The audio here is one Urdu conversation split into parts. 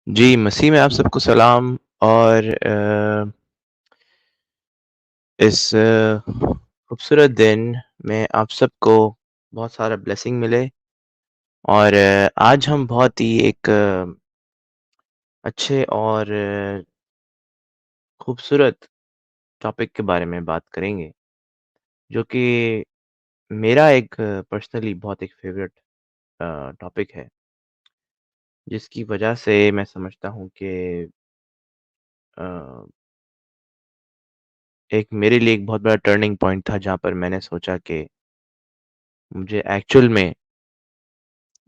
جی مسیح میں آپ سب کو سلام اور اس خوبصورت دن میں آپ سب کو بہت سارا بلیسنگ ملے اور آج ہم بہت ہی ایک اچھے اور خوبصورت ٹاپک کے بارے میں بات کریں گے جو کہ میرا ایک پرسنلی بہت ایک فیوریٹ ٹاپک ہے جس کی وجہ سے میں سمجھتا ہوں کہ ایک میرے لیے ایک بہت بڑا ٹرننگ پوائنٹ تھا جہاں پر میں نے سوچا کہ مجھے ایکچوئل میں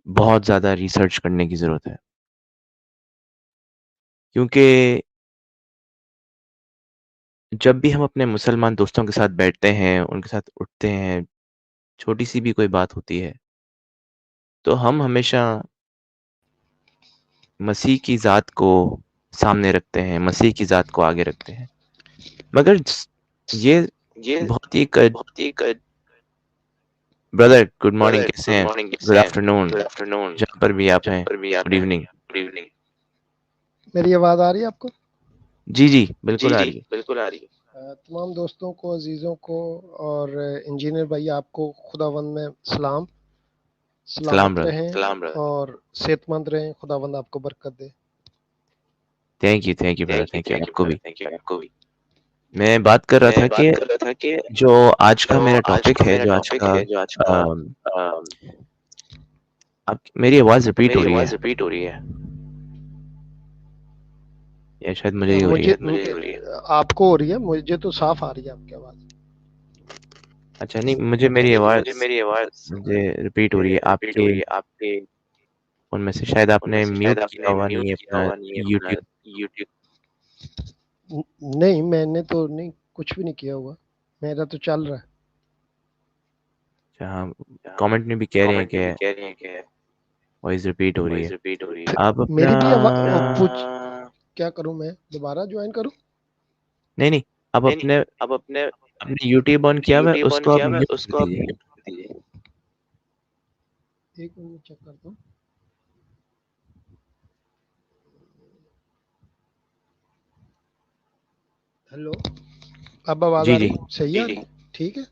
بہت زیادہ ریسرچ کرنے کی ضرورت ہے کیونکہ جب بھی ہم اپنے مسلمان دوستوں کے ساتھ بیٹھتے ہیں ان کے ساتھ اٹھتے ہیں چھوٹی سی بھی کوئی بات ہوتی ہے تو ہم ہمیشہ مسیح کی ذات کو سامنے رکھتے ہیں مسیح کی ذات کو آگے رکھتے ہیں مگر یہ بہت ہی بردر گڈ مارننگ کیسے ہیں گڈ آفٹر نون جہاں پر بھی آپ ہیں گڈ ایوننگ میری آواز آ رہی ہے آپ کو؟ جی بالکل آ رہی ہے تمام دوستوں کو عزیزوں کو اور انجینئر بھائی آپ کو خداوند میں سلام سلام سلامت برادر رہیں اور صحت مند رہیں خداوند آپ کو برکت دے. Thank you brother thank you آپ کو بھی میں بات کر رہا تھا کہ جو آج کا میرا ٹاپک ہے جو آج کا میری آواز ریپیٹ ہو رہی ہے یا شاید مجھے ہی ہو رہی ہے آپ کو ہو رہی ہے، مجھے تو صاف آ رہی ہے آپ کی آواز. اچھا نہیں مجھے میری آواز مجھے ریپیٹ ہو رہی ہے آپ کے ان میں سے شاید آپ نے میوٹ کیا ہوا نہیں ہے اپنا یوٹیوب. نہیں میں نے تو نہیں کچھ بھی نہیں کیا ہوا، میرا تو چل رہا ہے. ہاں کامنٹ میں بھی کہہ رہے ہیں کہ وائس ریپیٹ ہو رہی ہے. آپ اپنا میری بھی آواز کیا کروں، میں دوبارہ جوائن کروں؟ نہیں آپ اپنے یوٹیوب آن کیا ہوا ہے اس کو آپ میوٹ کر دیجیے. ایک منٹ چیک کرتا ہوں. ہیلو، اب آواز آ جی رہی صحیح آ رہی؟ ٹھیک ہے.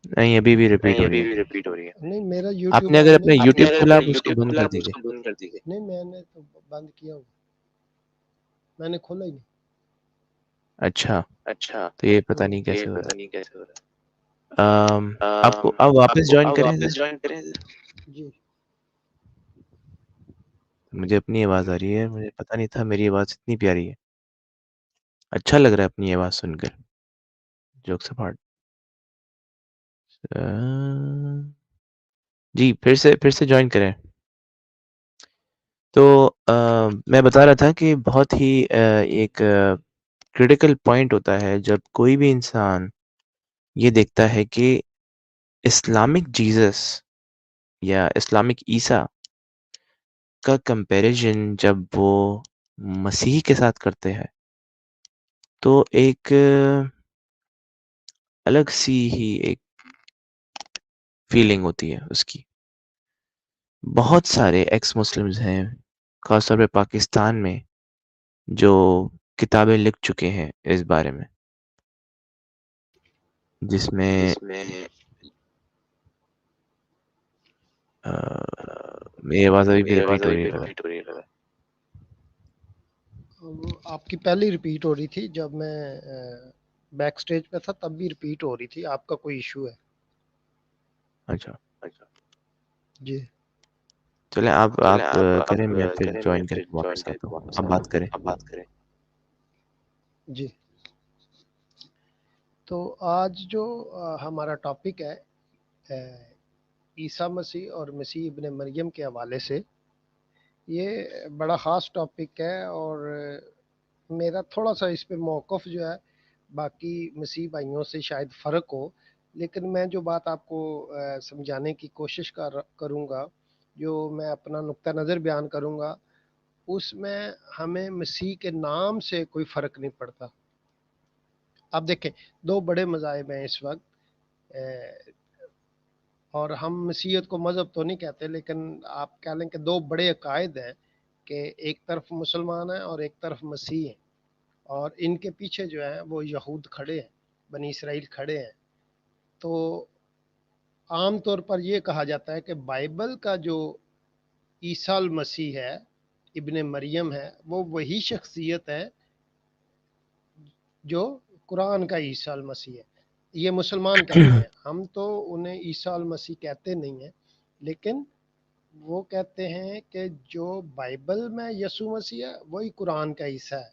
نہیں ابھی بھی ریپیٹ ہو رہی ہے. نہیں میرا آپ یوٹیوب نے اگر آن اپنا یوٹیوب کھولا آپ اس کو بند کر دیجیے. نہیں میں نے تو بند کیا ہوا، میں نے کھولا ہی نہیں. اچھا تو یہ پتہ نہیں کیسے ہو رہا ہے. آپ کو اب واپس جوائن کریں جی مجھے اپنی آواز آ رہی ہے، مجھے پتہ نہیں تھا میری آواز اتنی پیاری ہے. اچھا لگ رہا ہے اپنی آواز سن کر. جوک سے پارٹ جی پھر سے جوائن کریں. تو میں بتا رہا تھا کہ بہت ہی ایک کریٹیکل پوائنٹ ہوتا ہے جب کوئی بھی انسان یہ دیکھتا ہے کہ اسلامک جیزس یا اسلامک عیسیٰ کا کمپیریزن جب وہ مسیح کے ساتھ کرتے ہیں تو ایک الگ سی ہی ایک فیلنگ ہوتی ہے اس کی. بہت سارے ایکس مسلمز ہیں خاص طور پہ پاکستان میں جو کتابیں لکھ چکے ہیں اس بارے میں جس میں میری آواز ابھی بھی ریپیٹ ہو رہی ہے. آپ کی پہلی ریپیٹ ہو رہی تھی جب میں بیک سٹیج پہ تھا تب بھی ریپیٹ ہو رہی تھی. آپ کا کوئی ایشو ہے؟ اچھا جی چلیں آپ کریں میں پھر جوائن کر کے واپس آتا ہوں. آپ بات کریں. جی. تو آج جو ہمارا ٹاپک ہے عیسیٰ مسیح اور مسیح ابن مریم کے حوالے سے، یہ بڑا خاص ٹاپک ہے اور میرا تھوڑا سا اس پہ موقف جو ہے باقی مسیح بھائیوں سے شاید فرق ہو، لیکن میں جو بات آپ کو سمجھانے کی کوشش کروں گا، جو میں اپنا نقطہ نظر بیان کروں گا، اس میں ہمیں مسیح کے نام سے کوئی فرق نہیں پڑتا. آپ دیکھیں دو بڑے مذاہب ہیں اس وقت، اور ہم مسیحیت کو مذہب تو نہیں کہتے لیکن آپ کہہ لیں کہ دو بڑے عقائد ہیں کہ ایک طرف مسلمان ہیں اور ایک طرف مسیح ہیں، اور ان کے پیچھے جو ہیں وہ یہود کھڑے ہیں، بنی اسرائیل کھڑے ہیں۔ تو عام طور پر یہ کہا جاتا ہے کہ بائبل کا جو عیسیٰ المسیح ہے، ابن مریم ہے، وہ وہی شخصیت ہے جو قرآن کا عیسیٰ المسیح ہے۔ یہ مسلمان کہتے ہیں، ہم تو انہیں عیسیٰ المسیح کہتے نہیں ہیں، لیکن وہ کہتے ہیں کہ جو بائبل میں یسوع مسیح ہے وہی قرآن کا عیسیٰ ہے۔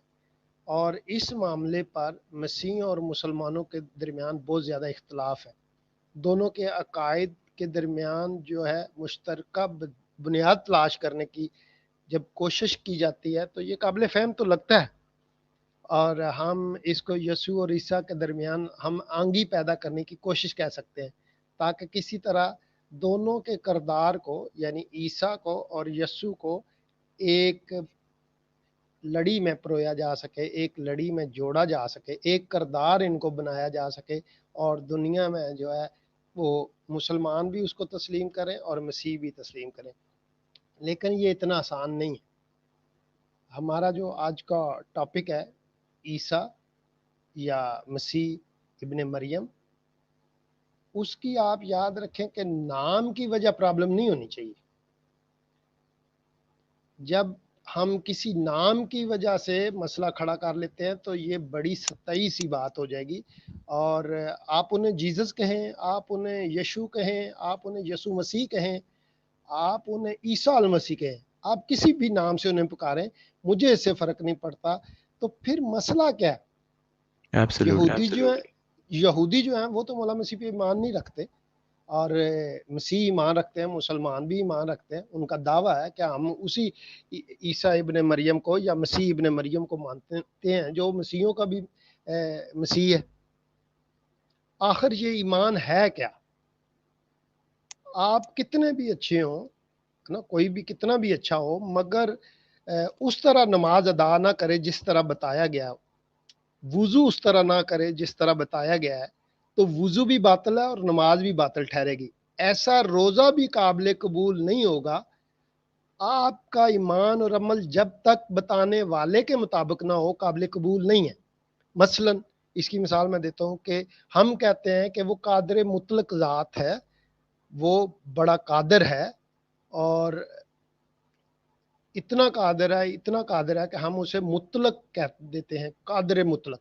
اور اس معاملے پر مسیح اور مسلمانوں کے درمیان بہت زیادہ اختلاف ہے۔ دونوں کے عقائد کے درمیان جو ہے مشترکہ بنیاد تلاش کرنے کی جب کوشش کی جاتی ہے تو یہ قابل فہم تو لگتا ہے، اور ہم اس کو یسوع اور عیسیٰ کے درمیان ہم آنگی پیدا کرنے کی کوشش کہہ سکتے ہیں، تاکہ کسی طرح دونوں کے کردار کو، یعنی عیسیٰ کو اور یسوع کو ایک لڑی میں پرویا جا سکے، ایک لڑی میں جوڑا جا سکے، ایک کردار ان کو بنایا جا سکے، اور دنیا میں جو ہے وہ مسلمان بھی اس کو تسلیم کریں اور مسیح بھی تسلیم کریں۔ لیکن یہ اتنا آسان نہیں ہے۔ ہمارا جو آج کا ٹاپک ہے عیسیٰ یا مسیح ابن مریم، اس کی آپ یاد رکھیں کہ نام کی وجہ پرابلم نہیں ہونی چاہیے۔ جب ہم کسی نام کی وجہ سے مسئلہ کھڑا کر لیتے ہیں تو یہ بڑی سطحی سی بات ہو جائے گی، اور آپ انہیں جیزس کہیں، آپ انہیں یشو کہیں، آپ انہیں یسوع مسیح کہیں، آپ انہیں عیسیٰ المسیح کہیں، آپ کسی بھی نام سے انہیں پکاریں، مجھے اس سے فرق نہیں پڑتا۔ تو پھر مسئلہ کیا ہے؟ یہودی جو ہیں وہ تو مولا مسیح پہ ایمان نہیں رکھتے، اور مسیح ایمان رکھتے ہیں، مسلمان بھی ایمان رکھتے ہیں۔ ان کا دعویٰ ہے کہ ہم اسی عیسیٰ ابن مریم کو یا مسیح ابن مریم کو مانتے ہیں جو مسیحوں کا بھی مسیح ہے۔ آخر یہ ایمان ہے کیا؟ آپ کتنے بھی اچھے ہوں نا، کوئی بھی کتنا بھی اچھا ہو، مگر اس طرح نماز ادا نہ کرے جس طرح بتایا گیا، وضو اس طرح نہ کرے جس طرح بتایا گیا ہے، تو وضو بھی باطل ہے اور نماز بھی باطل ٹھہرے گی۔ ایسا روزہ بھی قابل قبول نہیں ہوگا۔ آپ کا ایمان اور عمل جب تک بتانے والے کے مطابق نہ ہو قابل قبول نہیں ہے۔ مثلا اس کی مثال میں دیتا ہوں کہ ہم کہتے ہیں کہ وہ قادر مطلق ذات ہے، وہ بڑا قادر ہے، اور اتنا قادر ہے کہ ہم اسے مطلق کہہ دیتے ہیں، قادر مطلق،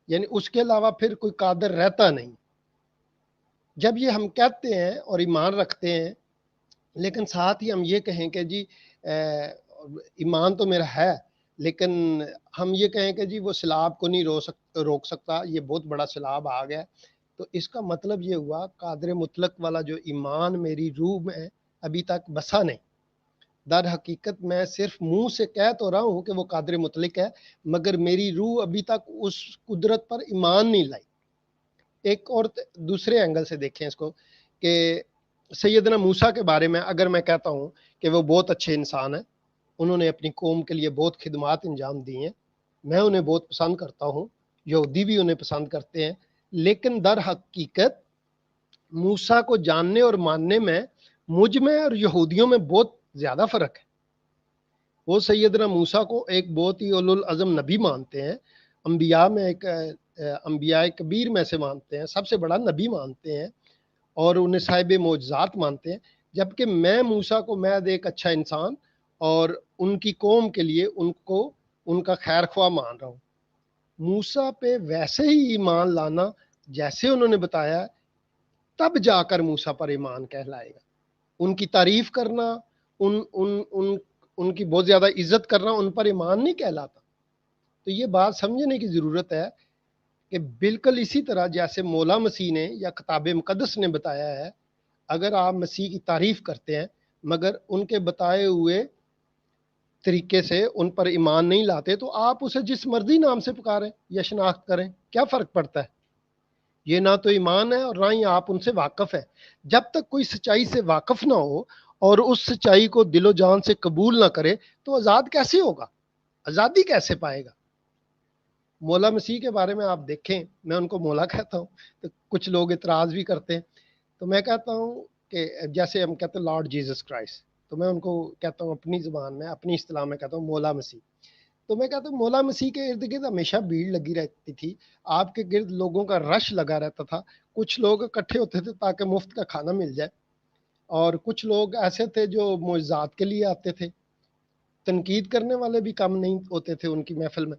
یعنی اس کے علاوہ پھر کوئی قادر رہتا نہیں۔ جب یہ ہم کہتے ہیں اور ایمان رکھتے ہیں، لیکن ساتھ ہی ہم یہ کہیں کہ جی ایمان تو میرا ہے، لیکن ہم یہ کہیں کہ جی وہ سیلاب کو نہیں روک سکتا، یہ بہت بڑا سیلاب آ گیا، تو اس کا مطلب یہ ہوا قادر مطلق والا جو ایمان میری روح میں ابھی تک بسا نہیں۔ در حقیقت میں صرف منہ سے کہہ تو رہا ہوں کہ وہ قادر مطلق ہے، مگر میری روح ابھی تک اس قدرت پر ایمان نہیں لائی۔ ایک اور دوسرے اینگل سے دیکھیں اس کو کہ سیدنا موسیٰ کے بارے میں اگر میں کہتا ہوں کہ وہ بہت اچھے انسان ہیں، انہوں نے اپنی قوم کے لیے بہت خدمات انجام دی ہیں، میں انہیں بہت پسند کرتا ہوں، یہودی بھی انہیں پسند کرتے ہیں، لیکن در حقیقت موسیٰ کو جاننے اور ماننے میں مجھ میں اور یہودیوں میں بہت زیادہ فرق ہے۔ وہ سیدنا موسیٰ کو ایک بہت ہی اولو العزم نبی مانتے ہیں، انبیاء میں ایک انبیاء کبیر میں سے مانتے ہیں، سب سے بڑا نبی مانتے ہیں، اور انہیں صاحب معجزات مانتے ہیں، جبکہ میں موسیٰ کو محض ایک اچھا انسان اور ان کی قوم کے لیے ان کا خیر خواہ مان رہا ہوں۔ موسیٰ پہ ویسے ہی ایمان لانا جیسے انہوں نے بتایا، تب جا کر موسیٰ پر ایمان کہلائے گا۔ ان کی تعریف کرنا، ان کی بہت زیادہ عزت کرنا ان پر ایمان نہیں کہلاتا۔ تو یہ بات سمجھنے کی ضرورت ہے کہ بالکل اسی طرح جیسے مولا مسیح نے یا کتاب مقدس نے بتایا ہے، اگر آپ مسیح کی تعریف کرتے ہیں مگر ان کے بتائے ہوئے طریقے سے ان پر ایمان نہیں لاتے، تو آپ اسے جس مرضی نام سے پکاریں یا شناخت کریں، کیا فرق پڑتا ہے؟ یہ نہ تو ایمان ہے اور نہ ہی آپ ان سے واقف ہے۔ جب تک کوئی سچائی سے واقف نہ ہو اور اس سچائی کو دل و جان سے قبول نہ کرے تو آزاد کیسے ہوگا؟ آزادی کیسے پائے گا؟ مولا مسیح کے بارے میں آپ دیکھیں، میں ان کو مولا کہتا ہوں، تو کچھ لوگ اعتراض بھی کرتے ہیں، تو میں کہتا ہوں کہ جیسے ہم کہتے ہیں لارڈ جیزس کرائسٹ، تو میں ان کو کہتا ہوں اپنی زبان میں، اپنی اصطلاح میں کہتا ہوں مولا مسیح. تو میں کہتا ہوں مولا مسیح کے ارد گرد ہمیشہ بھیڑ لگی رہتی تھی، آپ کے گرد لوگوں کا رش لگا رہتا تھا. کچھ لوگ اکٹھے ہوتے تھے تاکہ مفت کا کھانا مل جائے، اور کچھ لوگ ایسے تھے جو معجزات کے لیے آتے تھے. تنقید کرنے والے بھی کم نہیں ہوتے تھے ان کی محفل میں،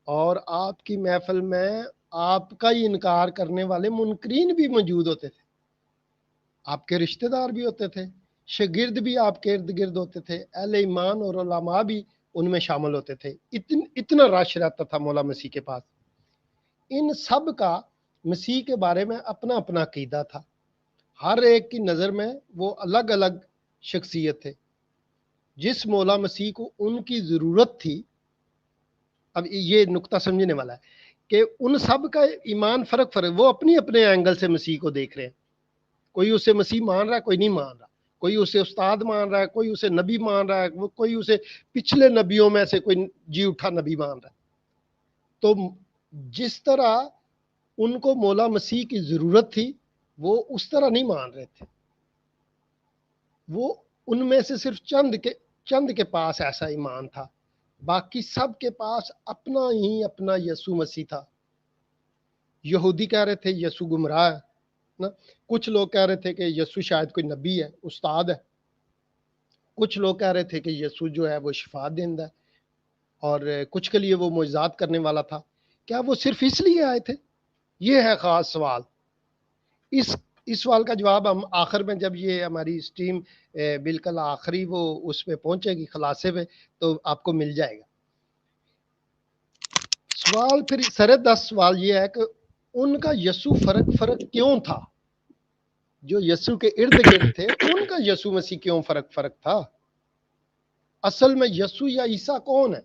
اور آپ کی محفل میں آپ کا ہی انکار کرنے والے منکرین بھی موجود ہوتے تھے. آپ کے رشتہ دار بھی ہوتے تھے، شاگرد بھی آپ کے ارد گرد ہوتے تھے، اہل ایمان اور علماء بھی ان میں شامل ہوتے تھے. اتنا رش رہتا تھا مولا مسیح کے پاس. ان سب کا مسیح کے بارے میں اپنا اپنا عقیدہ تھا. ہر ایک کی نظر میں وہ الگ الگ شخصیت تھے. جس مولا مسیح کو ان کی ضرورت تھی، اب یہ نقطہ سمجھنے والا ہے کہ ان سب کا ایمان فرق وہ اپنی اپنے اینگل سے مسیح کو دیکھ رہے ہیں. کوئی اسے مسیح مان رہا ہے، کوئی نہیں مان رہا. کوئی اسے استاد مان رہا ہے، کوئی اسے نبی مان رہا ہے، کوئی اسے پچھلے نبیوں میں سے کوئی جی اٹھا نبی مان رہا ہے. تو جس طرح ان کو مولا مسیح کی ضرورت تھی وہ اس طرح نہیں مان رہے تھے. وہ ان میں سے صرف چند کے پاس ایسا ایمان تھا، باقی سب کے پاس اپنا ہی اپنا یسوع مسیح تھا. یہودی کہہ رہے تھے یسوع گمراہ ہے نا، کچھ لوگ کہہ رہے تھے کہ یسوع شاید کوئی نبی ہے، استاد ہے. کچھ لوگ کہہ رہے تھے کہ یسوع جو ہے وہ شفا دہندہ ہے، اور کچھ کے لیے وہ معجزات کرنے والا تھا. کیا وہ صرف اس لیے آئے تھے؟ یہ ہے خاص سوال. اس سوال کا جواب ہم آخر میں، جب یہ ہماری اسٹریم بالکل آخری وہ اس پہ پہنچے گی خلاصے پہ، تو آپ کو مل جائے گا. سوال پھر سر 10 سوال یہ ہے کہ ان کا یسوع فرق کیوں تھا؟ جو یسوع کے ارد گرد تھے ان کا یسوع مسیح کیوں فرق تھا؟ اصل میں یسوع یا عیسیٰ کون ہے؟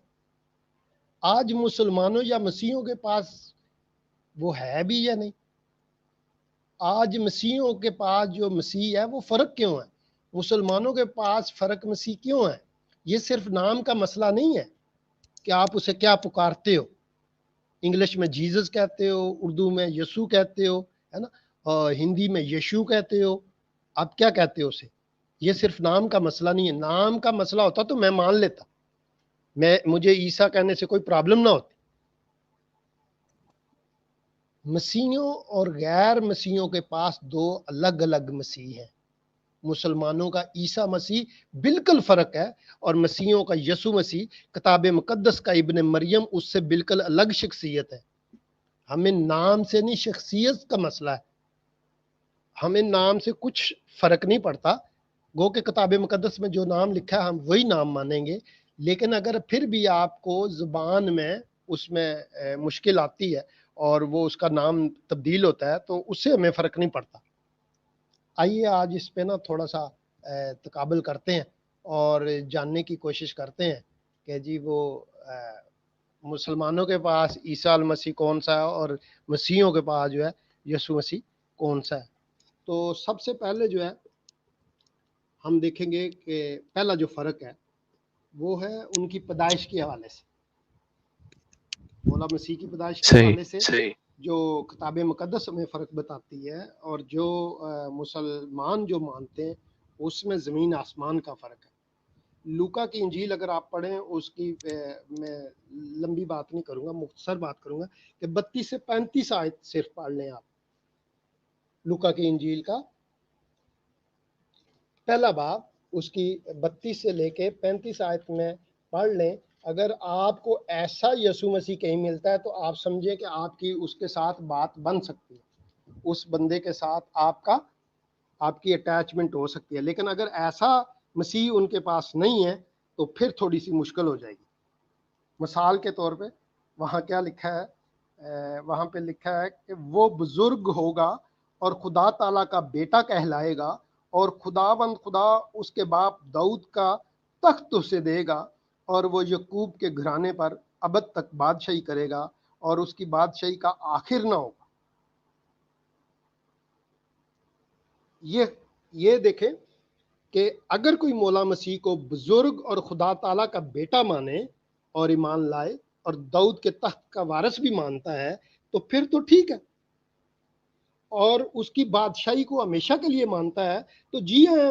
آج مسلمانوں یا مسیحوں کے پاس وہ ہے بھی یا نہیں؟ آج مسیحوں کے پاس جو مسیح ہے وہ فرق کیوں ہے؟ مسلمانوں کے پاس فرق مسیح کیوں ہے؟ یہ صرف نام کا مسئلہ نہیں ہے کہ آپ اسے کیا پکارتے ہو. انگلش میں جیزس کہتے ہو، اردو میں یسوع کہتے ہو، ہے نا، اور ہندی میں یشو کہتے ہو. آپ کیا کہتے ہو اسے؟ یہ صرف نام کا مسئلہ نہیں ہے. نام کا مسئلہ ہوتا تو میں مان لیتا، مجھے عیسیٰ کہنے سے کوئی پرابلم نہ ہوتی. مسیحیوں اور غیر مسیحیوں کے پاس دو الگ الگ مسیح ہیں. مسلمانوں کا عیسیٰ مسیح بالکل فرق ہے، اور مسیحیوں کا یسوع مسیح کتاب مقدس کا ابن مریم اس سے بالکل الگ شخصیت ہے. ہمیں نام سے نہیں، شخصیت کا مسئلہ ہے. ہمیں نام سے کچھ فرق نہیں پڑتا، گو کہ کتاب مقدس میں جو نام لکھا ہے ہم وہی نام مانیں گے. لیکن اگر پھر بھی آپ کو زبان میں اس میں مشکل آتی ہے اور وہ اس کا نام تبدیل ہوتا ہے تو اس سے ہمیں فرق نہیں پڑتا. آئیے آج اس پہ نا تھوڑا سا تقابل کرتے ہیں اور جاننے کی کوشش کرتے ہیں کہ جی وہ مسلمانوں کے پاس عیسیٰ المسیح کون سا ہے اور مسیحیوں کے پاس جو ہے یسوع مسیح کون سا ہے. تو سب سے پہلے جو ہے ہم دیکھیں گے کہ پہلا جو فرق ہے وہ ہے ان کی پیدائش کے حوالے سے. مولا مسیح کی پیدائش کے حوالے سے جو کتاب مقدس ہمیں فرق بتاتی ہے اور جو مسلمان جو مانتے ہیں اس میں زمین آسمان کا فرق ہے. لوکا کی انجیل اگر آپ پڑھیں، اس کی میں لمبی بات نہیں کروں گا، مختصر بات کروں گا کہ 32 سے 35 آیت صرف پڑھ لیں آپ. لوکا کی انجیل کا پہلا باب اس کی 32 سے لے کے 35 آیت میں پڑھ لیں. اگر آپ کو ایسا یسوع مسیح کہیں ملتا ہے تو آپ سمجھیں کہ آپ کی اس کے ساتھ بات بن سکتی ہے، اس بندے کے ساتھ آپ کی اٹیچمنٹ ہو سکتی ہے. لیکن اگر ایسا مسیح ان کے پاس نہیں ہے تو پھر تھوڑی سی مشکل ہو جائے گی. مثال کے طور پہ وہاں کیا لکھا ہے؟ وہاں پہ لکھا ہے کہ وہ بزرگ ہوگا اور خدا تعالیٰ کا بیٹا کہلائے گا، اور خداوند خدا اس کے باپ داؤد کا تخت اسے دے گا، اور وہ یعقوب کے گھرانے پر ابد تک بادشاہی کرے گا، اور اس کی بادشاہی کا آخر نہ ہوگا. یہ دیکھیں کہ اگر کوئی مولا مسیح کو بزرگ اور خدا تعالیٰ کا بیٹا مانے اور ایمان لائے اور داؤد کے تخت کا وارث بھی مانتا ہے تو پھر تو ٹھیک ہے، اور اس کی بادشاہی کو ہمیشہ کے لیے مانتا ہے تو جی آیا.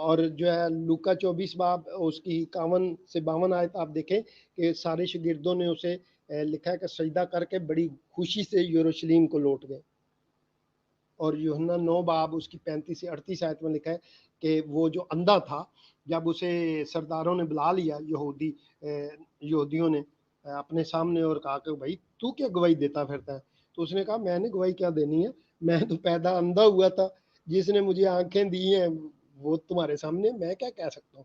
اور جو ہے لوکا 24 باب اس کی 51 سے 52 آیت آپ دیکھیں کہ سارے شاگردوں نے اسے لکھا ہے کہ سجدہ کر کے بڑی خوشی سے یروشلیم کو لوٹ گئے. اور یوحنا 9 باب اس کی 35 سے 38 آیت میں لکھا ہے کہ وہ جو اندھا تھا جب اسے سرداروں نے بلا لیا یہودیوں نے اپنے سامنے اور کہا کہ بھائی تو کیا گواہی دیتا پھرتا ہے، تو اس نے کہا میں نے گواہی کیا دینی ہے، میں تو پیدا اندھا ہوا تھا، جس نے مجھے آنکھیں دی ہیں وہ تمہارے سامنے، میں کیا کہہ سکتا ہوں،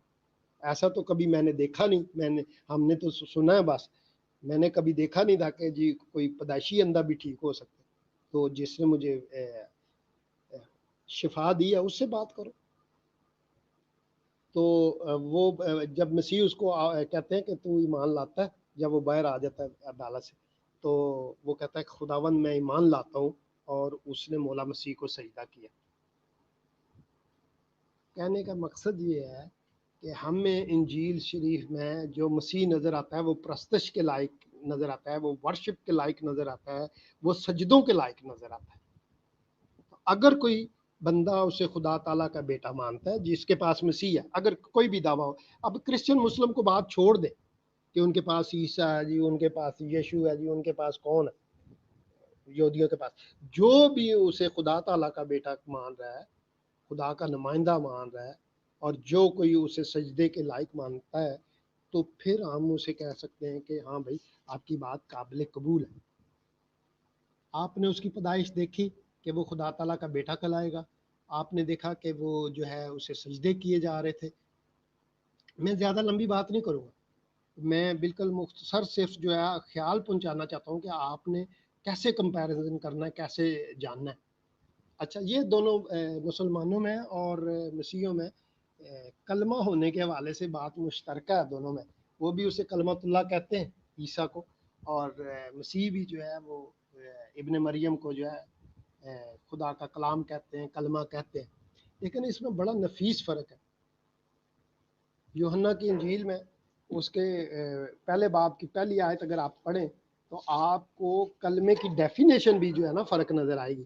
ایسا تو کبھی میں نے دیکھا نہیں، ہم نے تو سنا ہے بس، میں نے کبھی دیکھا نہیں تھا کہ جی کوئی پیدائشی اندھا بھی ٹھیک ہو سکتا، تو جس نے مجھے شفا دی ہے اس سے بات کرو. تو وہ جب مسیح اس کو کہتے ہیں کہ تو ایمان لاتا ہے، جب وہ باہر آ جاتا ہے عدالت سے تو وہ کہتا ہے کہ خداوند میں ایمان لاتا ہوں، اور اس نے مولا مسیح کو سجدہ کیا. کہنے کا مقصد یہ ہے کہ ہمیں انجیل شریف میں جو مسیح نظر آتا ہے وہ پرستش کے لائق نظر آتا ہے، وہ ورشپ کے لائق نظر آتا ہے، وہ سجدوں کے لائق نظر آتا ہے. اگر کوئی بندہ اسے خدا تعالیٰ کا بیٹا مانتا ہے جس کے پاس مسیح ہے، اگر کوئی بھی دعویٰ ہو، اب کرسچن مسلم کو بات چھوڑ دے کہ ان کے پاس عیسیٰ ہے جی، ان کے پاس یشوع ہے جی، ان کے پاس کون ہے، یہودیوں کے پاس جو بھی اسے خدا تعالیٰ کا بیٹا مان رہا ہے، خدا کا نمائندہ مان رہا ہے، اور جو کوئی اسے سجدے کے لائق مانتا ہے، تو پھر ہم اسے کہہ سکتے ہیں کہ ہاں بھائی آپ کی بات قابل قبول ہے. آپ نے اس کی پیدائش دیکھی کہ وہ خدا تعالیٰ کا بیٹا کہلائے گا، آپ نے دیکھا کہ وہ جو ہے اسے سجدے کیے جا رہے تھے. میں زیادہ لمبی بات نہیں کروں گا، میں بالکل مختصر صرف جو ہے خیال پہنچانا چاہتا ہوں کہ آپ نے کیسے کمپیریزن کرنا ہے، کیسے جاننا ہے. اچھا، یہ دونوں مسلمانوں میں اور مسیحیوں میں کلمہ ہونے کے حوالے سے بات مشترکہ ہے دونوں میں. وہ بھی اسے کلمۃ اللہ کہتے ہیں عیسیٰ کو، اور مسیح بھی جو ہے وہ ابن مریم کو جو ہے خدا کا کلام کہتے ہیں، کلمہ کہتے ہیں. لیکن اس میں بڑا نفیس فرق ہے. یوحنا کی انجیل میں اس کے پہلے باب کی پہلی آیت اگر آپ پڑھیں تو آپ کو کلمے کی ڈیفینیشن بھی جو ہے نا فرق نظر آئے گی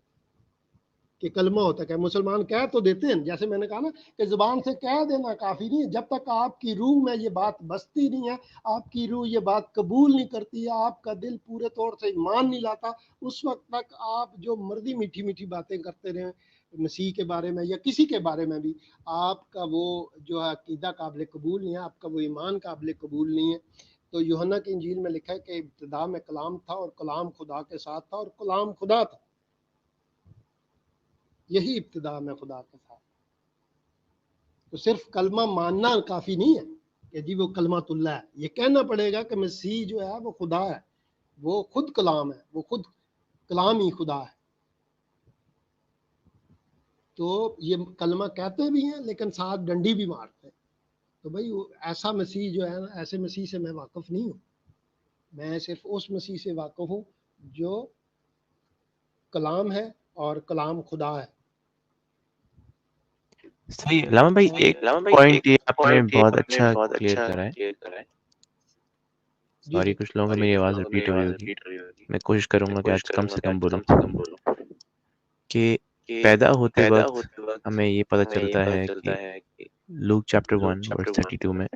کہ کلمہ ہوتا ہے کیا. مسلمان کہہ تو دیتے ہیں، جیسے میں نے کہا نا کہ زبان سے کہہ دینا کافی نہیں ہے، جب تک آپ کی روح میں یہ بات بستی نہیں ہے، آپ کی روح یہ بات قبول نہیں کرتی ہے، آپ کا دل پورے طور سے ایمان نہیں لاتا، اس وقت تک آپ جو مرضی میٹھی میٹھی باتیں کرتے رہیں مسیح کے بارے میں یا کسی کے بارے میں بھی، آپ کا وہ جو ہے عقیدہ قابل قبول نہیں ہے، آپ کا وہ ایمان قابل قبول نہیں ہے. تو یوحنا کی انجیل میں لکھا ہے کہ ابتدا میں کلام تھا اور کلام خدا کے ساتھ تھا اور کلام خدا تھا. یہی ابتدا میں خدا کے ساتھ. تو صرف کلمہ ماننا کافی نہیں ہے کہ جی وہ کلمۃ اللہ ہے، یہ کہنا پڑے گا کہ مسیح جو ہے وہ خدا ہے، وہ خود کلام ہے، وہ خود کلام ہی خدا ہے. تو یہ کلمہ کہتے بھی ہیں لیکن ساتھ ڈنڈی بھی مارتے ہیں. تو بھائی ایسا مسیح جو ہے نا، ایسے مسیح سے میں واقف نہیں ہوں، میں صرف اس مسیح سے واقف ہوں جو کلام ہے اور کلام خدا ہے. صحیح علامہ بھائی، ایک پوائنٹ یہ آپ نے بہت اچھا کلیئر کرا ہے. جی سوری، جی کچھ لوگوں کا میری آواز ریپیٹ ہو رہی ہوگی، میں کوشش کروں گا کہ آج کم سے کم بولوں. کہ پیدا ہوتے وقت ہمیں یہ پتہ چلتا ہے کہ لوک چیپٹر 1 ورس 32 میں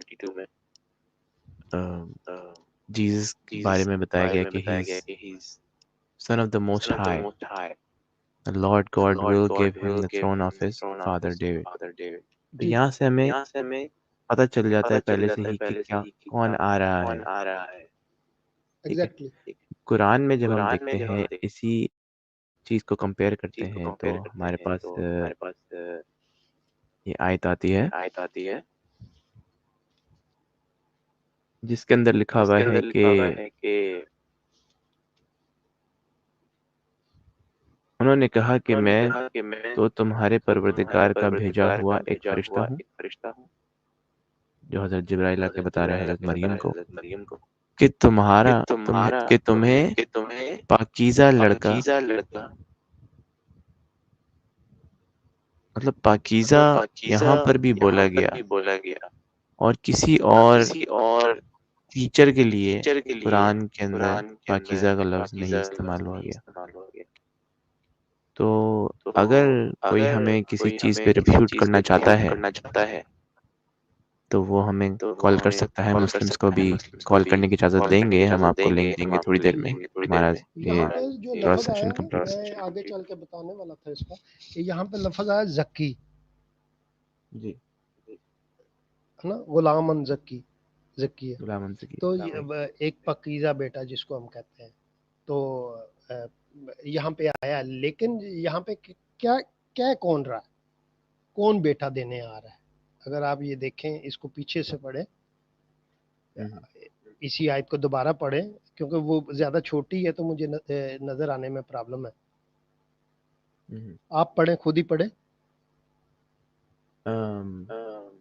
جیزس کے بارے میں بتایا گیا کہ he is son of the most high. The Lord God will give him the throne of his father David. تو جی یہاں سے ہمیں پتہ چل جاتا ہے پہلے سے ہی کہ کیا کون آ رہا ہے. ٹھیک ہے، ایگزیکٹلی. قرآن میں جب ہم دیکھتے ہیں اسی چیز کو کمپیئر کرتے ہیں تو ہمارے پاس یہ آیت آتی ہے جس کے اندر لکھا ہوا ہے کہ انہوں نے کہا کہ میں تو تمہارے پروردگار کا بھیجا ہوا ایک فرشتہ ہوں، جو حضرت جبرائیل آ کے بتا رہے ہیں حضرت مریم کو کہ تمہیں پاکیزہ لڑکا، مطلب پاکیزہ یہاں پر بھی بولا گیا، اور کسی اور ٹیچر کے لیے قرآن کے اندر پاکیزہ کا لفظ نہیں استعمال ہوا گیا. تو اگر کوئی ہمیں کسی چیز پہ ریفیوٹ کرنا چاہتا ہے تو وہ ہمیں کال کر سکتا ہے. مسلمس کو بھی کال کرنے کی اجازت دیں گے. ہم آپ کو لنک دیں گے تھوڑی دیر میں. ہمارا یہ یہاں پہ جو تھوڑا لفظ سیشن آیا کمپلیٹ. میں آگے چل کے بتانے والا تھا اس کا کہ یہاں پہ لفظ آیا زکی جی ہے نا، غلام زکی زکی ہے. غلام انصری. تو ایک پکیزہ بیٹا جس کو ہم کہتے ہیں، تو یہاں پہ آیا، لیکن یہاں پہ کیا کیا کون رہا ہے، کون بیٹا دینے آ رہا ہے؟ اگر آپ یہ دیکھیں، اس کو پیچھے سے پڑھیں، اسی آیت کو دوبارہ پڑھیں کیونکہ وہ زیادہ چھوٹی ہے تو مجھے نظر آنے میں پرابلم ہے. آپ پڑھیں، خود ہی پڑھیں.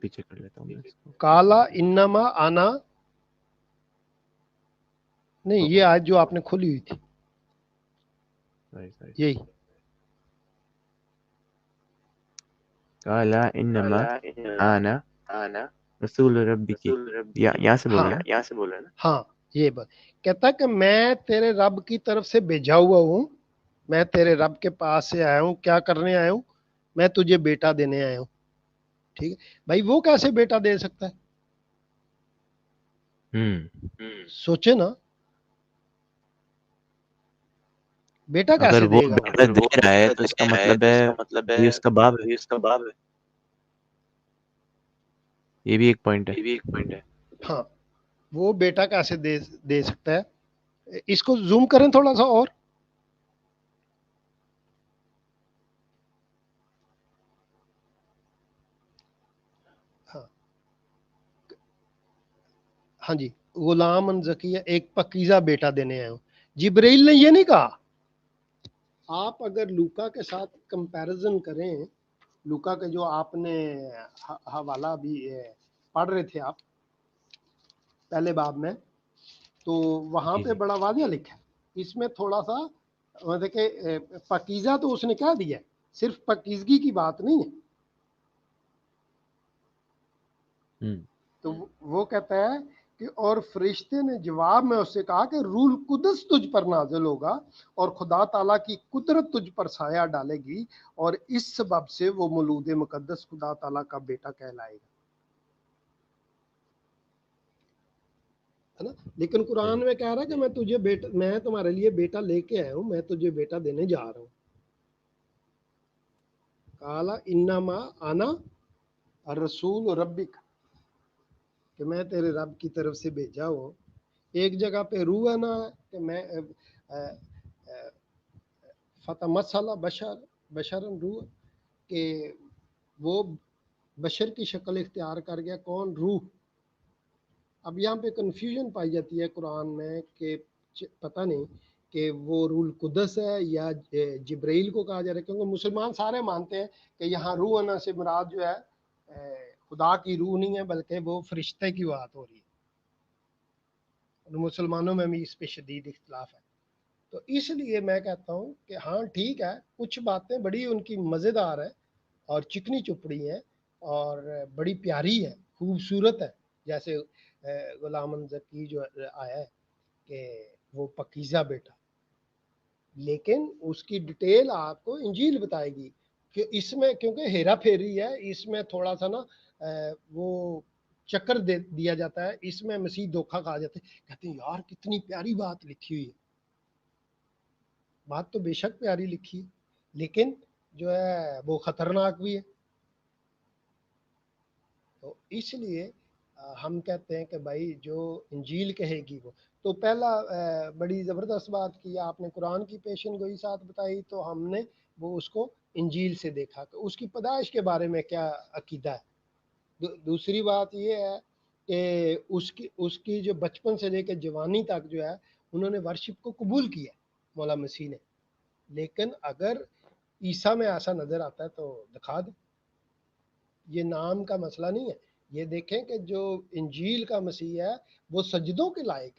پیچھے کر لیتا ہوں میں اس کو. کالا انما آنا، نہیں یہ آیت جو آپ نے کھولی ہوئی تھی سوری یہی کالا انما انا رسول ربی کی. یہاں سے بول رہے ہیں. ہاں یہ بات کہتا کہ میں تیرے رب کی طرف سے بھیجا ہوا ہوں، میں تیرے رب کے پاس سے آیا ہوں. کیا کرنے آیا ہوں؟ میں تجھے بیٹا دینے آیا ہوں. ٹھیک ہے بھائی، وہ کیسے بیٹا دے سکتا ہے؟ سوچے نا، بیٹا اگر کیسے وہ دے گا؟ بیٹا دے رہا ہے تو اس کا مطلب ہے یہ اس کا باپ ہے. یہ بھی ایک پوائنٹ ہے. ہاں، وہ بیٹا کیسے دے سکتا ہے؟ اس کو زوم کریں تھوڑا سا اور. ہاں ہاں جی، غلام زکیہ ایک پکیزہ بیٹا دینے آئے ہوں. جبرائیل نے یہ نہیں کہا. آپ اگر لوکا کے ساتھ کمپیریزن کریں، لوکا کے جو آپ نے حوالہ بھی پڑھ رہے تھے آپ پہلے باب میں، تو وہاں جی پہ جی بڑا واضح لکھا ہے. اس میں تھوڑا سا دیکھیں، پاکیزہ تو اس نے کہہ دیا ہے، صرف پاکیزگی کی بات نہیں ہے. تو وہ کہتا ہے کہ اور فرشتے نے جواب میں اس سے کہا کہ روح القدس تجھ پر نازل ہوگا اور خدا تعالیٰ کی قدرت تجھ پر سایہ ڈالے گی، اور اس سبب سے وہ مولود مقدس خدا تعالیٰ کا بیٹا کہلائے گا. ہے نا؟ لیکن قرآن میں کہہ رہا ہے کہ میں تجھے بیٹا، میں تمہارے لیے بیٹا لے کے آیا ہوں، میں تجھے بیٹا دینے جا رہا ہوں. کالا انما انا الرسول ربک، کہ میں تیرے رب کی طرف سے بھیجا ہوں. ایک جگہ پہ روح ہے نا کہ میں فتح مسئلہ بشرن روح، کہ وہ بشر کی شکل اختیار کر گیا. کون؟ روح. اب یہاں پہ کنفیوژن پائی جاتی ہے قرآن میں کہ پتہ نہیں کہ وہ روح القدس ہے یا جبرائیل کو کہا جا رہا ہے، کیونکہ مسلمان سارے مانتے ہیں کہ یہاں روح انا سے مراد جو ہے خدا کی روح نہیں ہے، بلکہ وہ فرشتے کی بات ہو رہی ہے. اور مسلمانوں میں بھی اس پہ شدید اختلاف ہے. تو اس لیے میں کہتا ہوں کہ ہاں ٹھیک ہے، کچھ باتیں بڑی ان کی مزیدار ہے اور چکنی چپڑی ہیں اور بڑی پیاری ہے، خوبصورت ہے. جیسے غلام زکی جو آیا ہے کہ وہ پکیزہ بیٹا، لیکن اس کی ڈیٹیل آپ کو انجیل بتائے گی کہ اس میں کیونکہ ہیرا پھیری ہے، اس میں تھوڑا سا نا وہ چکر دے دیا جاتا ہے، اس میں مسیح دھوکہ کھا جاتے ہیں. کہتے ہیں یار کتنی پیاری بات لکھی ہوئی ہے. بات تو بے شک پیاری لکھی ہے، لیکن جو ہے وہ خطرناک بھی ہے. تو اس لیے ہم کہتے ہیں کہ بھائی جو انجیل کہے گی وہ تو پہلا بڑی زبردست بات کی آپ نے، قرآن کی پیشن گوئی ساتھ بتائی، تو ہم نے وہ اس کو انجیل سے دیکھا کہ اس کی پیدائش کے بارے میں کیا عقیدہ ہے. دوسری بات یہ ہے کہ اس کی جو بچپن سے لے کے جوانی تک جو ہے انہوں نے ورشپ کو قبول کیا مولا مسیح نے. لیکن اگر عیسیٰ میں ایسا نظر آتا ہے تو دکھا دیں. یہ نام کا مسئلہ نہیں ہے. یہ دیکھیں کہ جو انجیل کا مسیح ہے وہ سجدوں کے لائق.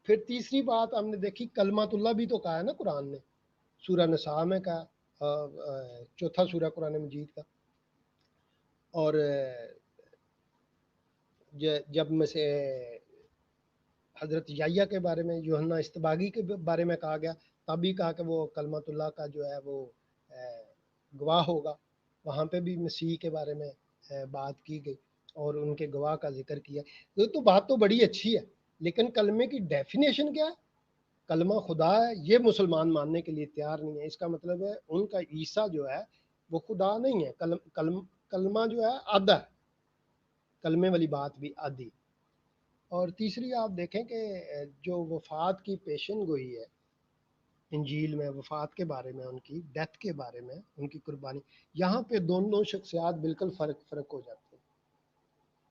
پھر تیسری بات ہم نے دیکھی، کلمات اللہ بھی تو کہا ہے نا قرآن نے، سورہ نساء میں کہا، چوتھا سورہ قرآن مجید کا. اور جب میں سے حضرت یحییٰ کے بارے میں، یوحنا استباغی کے بارے میں کہا گیا تبھی کہا کہ وہ کلمت اللہ کا جو ہے وہ گواہ ہوگا. وہاں پہ بھی مسیح کے بارے میں بات کی گئی اور ان کے گواہ کا ذکر کیا. یہ تو بات تو بڑی اچھی ہے، لیکن کلمے کی ڈیفینیشن کیا ہے؟ کلمہ خدا ہے، یہ مسلمان ماننے کے لیے تیار نہیں ہے. اس کا مطلب ہے ان کا عیسیٰ جو ہے وہ خدا نہیں ہے. کلمہ جو ہے آدھا ہے، کلمے والی بات بھی آدھی. اور تیسری آپ دیکھیں کہ جو وفات کی پیشن گوئی ہے انجیل میں، وفات کے بارے میں، ان کی ڈیتھ کے بارے میں، ان کی قربانی، یہاں پہ دونوں شخصیات بالکل فرق ہو جاتے ہیں.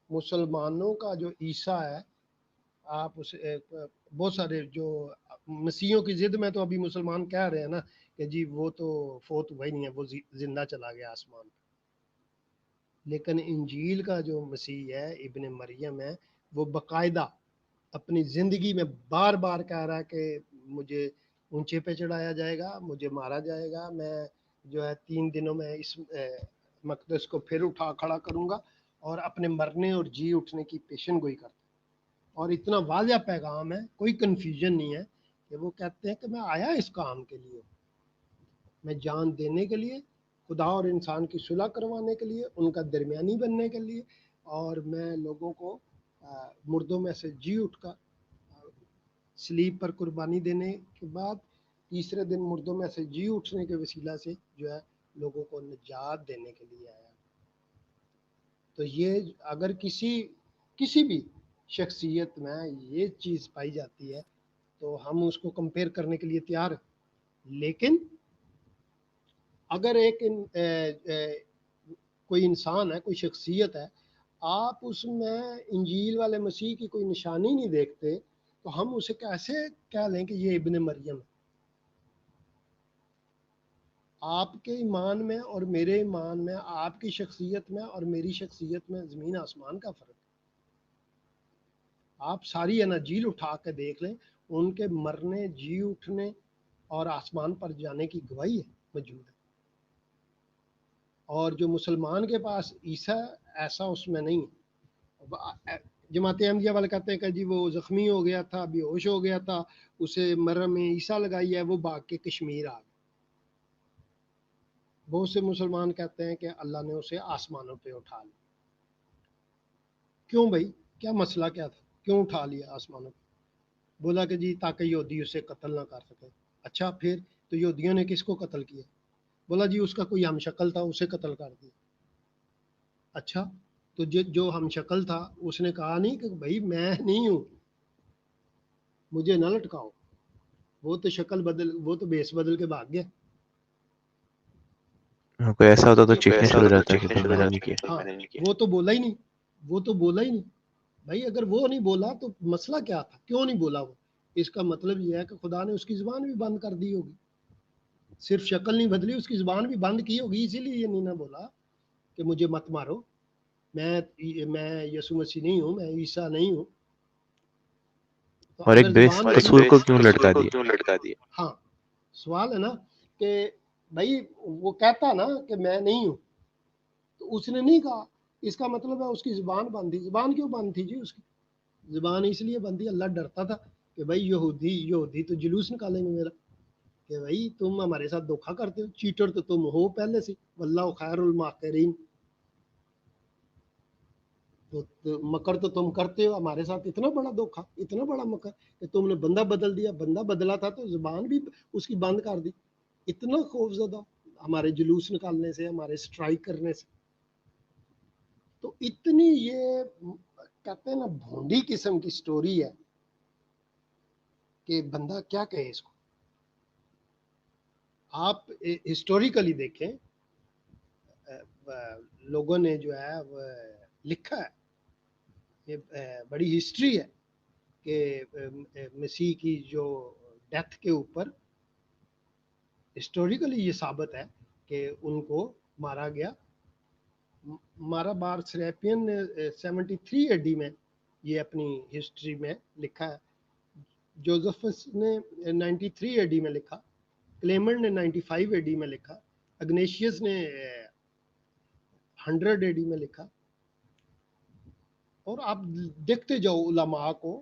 مسلمانوں کا جو عیسیٰ ہے، آپ اس بہت سارے جو مسیحوں کی ضد میں تو ابھی مسلمان کہہ رہے ہیں نا کہ جی وہ تو فوت ہوا ہی نہیں ہے، وہ زندہ چلا گیا آسمان پہ. لیکن انجیل کا جو مسیح ہے، ابن مریم ہے، وہ باقاعدہ اپنی زندگی میں بار بار کہہ رہا ہے کہ مجھے اونچے پہ چڑھایا جائے گا، مجھے مارا جائے گا، میں جو ہے 3 دنوں میں اس مقدس کو پھر اٹھا کھڑا کروں گا، اور اپنے مرنے اور جی اٹھنے کی پیشن گوئی کرتا ہے. اور اتنا واضح پیغام ہے، کوئی کنفیوژن نہیں ہے کہ وہ کہتے ہیں کہ میں آیا اس کام کے لیے، میں جان دینے کے لیے، خدا اور انسان کی صلح کروانے کے لیے، ان کا درمیانی بننے کے لیے، اور میں لوگوں کو مردوں میں سے جی اٹھ کر سلیب پر قربانی دینے کے بعد تیسرے دن مردوں میں سے جی اٹھنے کے وسیلہ سے جو ہے لوگوں کو نجات دینے کے لیے آیا. تو یہ اگر کسی بھی شخصیت میں یہ چیز پائی جاتی ہے تو ہم اس کو کمپیئر کرنے کے لیے تیار ہیں. لیکن اگر کوئی انسان ہے، کوئی شخصیت ہے، آپ اس میں انجیل والے مسیح کی کوئی نشانی نہیں دیکھتے تو ہم اسے کیسے کہہ لیں کہ یہ ابن مریم ہے؟ آپ کے ایمان میں اور میرے ایمان میں، آپ کی شخصیت میں اور میری شخصیت میں زمین آسمان کا فرق ہے. آپ ساری اناجیل اٹھا کے دیکھ لیں، ان کے مرنے، جی اٹھنے اور آسمان پر جانے کی گواہی ہے موجود ہے. اور جو مسلمان کے پاس عیسیٰ ایسا اس میں نہیں ہے. جماعت احمدیہ والے کہتے ہیں کہ جی وہ زخمی ہو گیا تھا، بے ہوش ہو گیا تھا، اسے مرہم میں عیسیٰ لگائی ہے، وہ بھاگ کے کشمیر آ گیا. بہت سے مسلمان کہتے ہیں کہ اللہ نے اسے آسمانوں پہ اٹھا لیا. کیوں بھائی؟ کیا مسئلہ کیا تھا؟ کیوں اٹھا لیا آسمانوں پہ؟ بولا کہ جی تاکہ یہودی اسے قتل نہ کر سکے. اچھا پھر تو یہودیوں نے کس کو قتل کیا؟ بولا جی اس کا کوئی ہم شکل تھا، اسے قتل کر دیا. اچھا تو جو ہم شکل تھا اس نے کہا نہیں کہ بھائی میں نہیں ہوں، مجھے نہ لٹکاؤ، وہ تو شکل بدل، وہ تو بیس بدل کے بھاگ گیا. کوئی ایسا ہوتا تو کوئی چیخنے ایسا شروع ہوتا ہو تو جاتا کہ چیخنے تم شروع میں ہو نے جاتا نہیں کہ کیا. ہاں میں نے نہیں کیا. وہ تو بولا ہی نہیں، وہ تو بولا ہی نہیں. بھائی اگر وہ نہیں بولا تو مسئلہ کیا تھا؟ کیوں نہیں بولا وہ؟ اس کا مطلب یہ ہے کہ خدا نے اس کی زبان بھی بند کر دی ہوگی. صرف شکل نہیں بدلی، اس کی زبان بھی بند کی ہوگی، اسی لیے یہ نہیں نہ بولا کہ مجھے مت مارو، میں یسوع مسیح نہیں ہوں، میں عیسیٰ نہیں ہوں. تو اور ایک اگر بیس زبان قصور کو کیوں قصور لٹکا کو دیا؟ کیوں لٹکا دیا؟ ہاں سوال ہے نا کہ بھائی وہ کہتا نا کہ میں نہیں ہوں، تو اس نے نہیں کہا، اس کا مطلب ہے اس کی زبان بند تھی. زبان کیوں بند تھی جی؟ اس کی زبان اس لیے بند تھی، اللہ ڈرتا تھا کہ بھائی یہودی تو جلوس نکالیں گے میرا کہ بھائی تم ہمارے ساتھ دھوکا کرتے ہو، چیٹر تو تم ہو پہلے سے، واللہ خیر الماکرین. تو مکر تو تم کرتے ہو ہمارے ساتھ، اتنا بڑا دھوکا، اتنا بڑا مکر کہ تم نے بندہ بدل دیا. بندہ بدلا تھا تو زبان بھی اس کی بند کر دی. اتنا خوف زدہ ہمارے جلوس نکالنے سے، ہمارے سٹرائک کرنے سے. تو اتنی یہ کہتے ہیں نا بھونڈی قسم کی سٹوری ہے کہ بندہ کیا کہے اس کو. آپ ہسٹوریکلی دیکھیں، لوگوں نے جو ہے وہ لکھا ہے، یہ بڑی ہسٹری ہے کہ مسیح کی جو ڈیتھ کے اوپر ہسٹوریکلی یہ ثابت ہے کہ ان کو مارا گیا. مارا بار سریپین نے 73 اے ڈی میں یہ اپنی ہسٹری میں لکھا ہے. جوزفس نے 93 اے ڈی میں لکھا، کلیمنٹ نے 95 اے ڈی میں لکھا، اگنیشیس نے 100 اے ڈی میں لکھا. اور آپ دیکھتے جاؤ علماء کو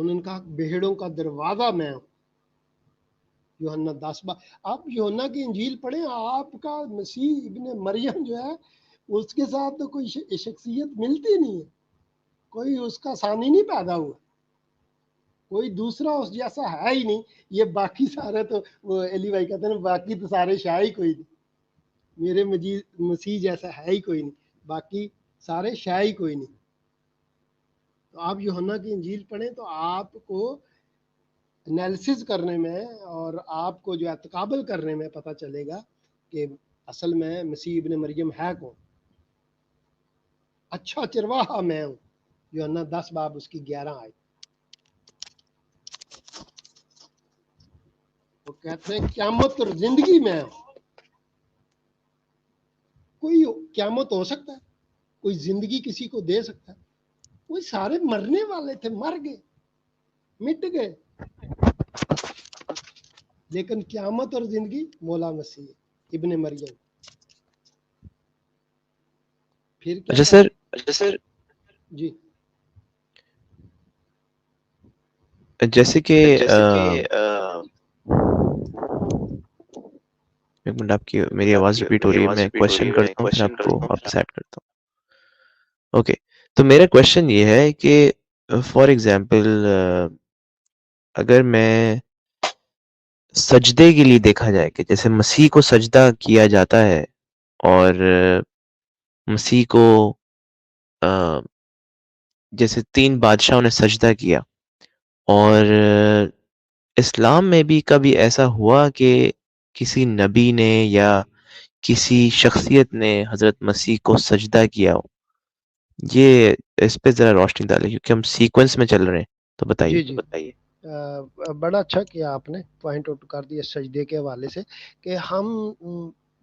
انہوں نے کہا بھیڑوں کا دروازہ میں ہوں. یوحنا 10 آپ یوحنا کی انجیل پڑھیں, آپ کا مسیح ابن مریم جو ہے اس کے ساتھ تو کوئی شخصیت ملتی نہیں ہے, کوئی اس کا ثانی نہیں پیدا ہوا, کوئی دوسرا اس جیسا ہے ہی نہیں. یہ باقی سارے تو وہ علی بھائی کہتے ہیں باقی تو سارے شاہ ہی کوئی نہیں, میرے مسیح جیسا ہے ہی کوئی نہیں, باقی سارے شاہ ہی کوئی نہیں. تو آپ یوحنا کی انجیل پڑھیں تو آپ کو انالیسز کرنے میں اور آپ کو جو ہے تقابل کرنے میں پتہ چلے گا کہ اصل میں مسیح ابن مریم ہے کون. اچھا چرواہا میں ہوں, یوحنا 10 باب اس کی 11 آئے. وہ کہتے ہیں قیامت اور زندگی میں ہوں. کوئی قیامت ہو سکتا ہے, کوئی زندگی کسی کو دے سکتا ہے, کوئی سارے مرنے والے تھے, مر گئے, مٹ گئے, لیکن قیامت اور زندگی مولا مسیح ابن مریم. پھر کیا اچھا کہا؟ سر, اچھا سر جی, جیسے کہ جیسے کہ ایک منٹ, آپ کی میری آواز ریپیٹ ہو رہی ہے, میں کوشچن کرتا ہوں پھر آپ کو واپس ایڈ کرتا ہوں. اوکے, تو میرا کوشچن یہ ہے کہ فار ایگزامپل اگر میں سجدے کے لیے دیکھا جائے کہ جیسے مسیح کو سجدہ کیا جاتا ہے, اور مسیح کو جیسے 3 بادشاہوں نے سجدہ کیا, اور اسلام میں بھی کبھی ایسا ہوا کہ کسی نبی نے یا کسی شخصیت نے حضرت مسیح کو سجدہ کیا ہو؟ یہ اس پہ ذرا روشنی ڈالیں کیونکہ ہم سیکوینس میں چل رہے ہیں, تو بتائیے. جی بتائیے. بڑا اچھا کیا آپ نے پوائنٹ آؤٹ کر دیا سجدے کے حوالے سے, کہ ہم